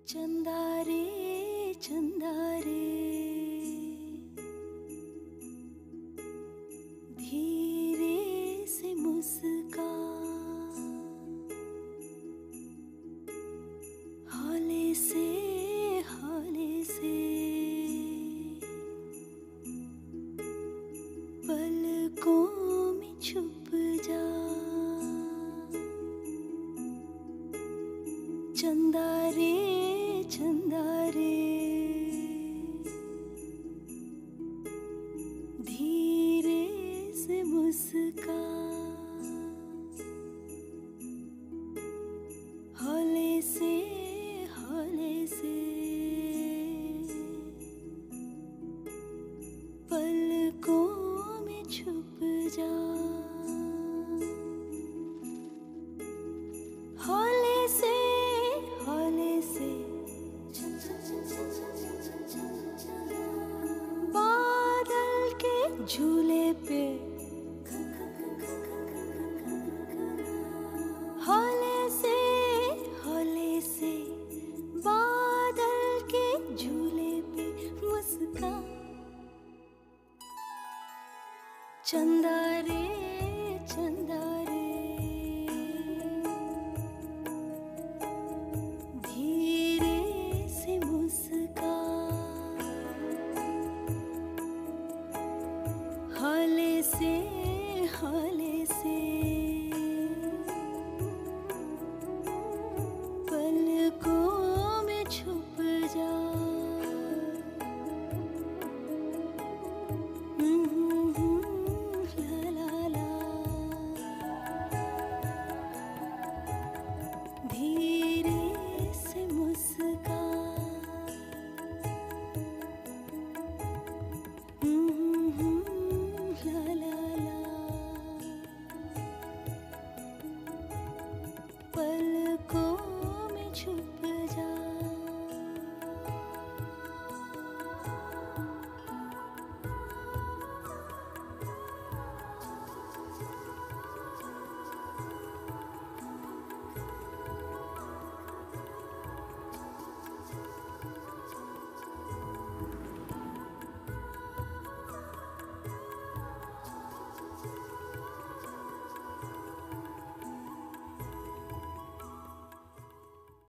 चंदा रे चंदा रे धीरे से मुस्का, हौले से पलकों में छुप जा। चंदा रे धीरे से मुस्का, हौले से पलकों में छुप जा। हौले से बादल के झूले पे, हौले से बादल के झूले पे मुस्का। चंदा रे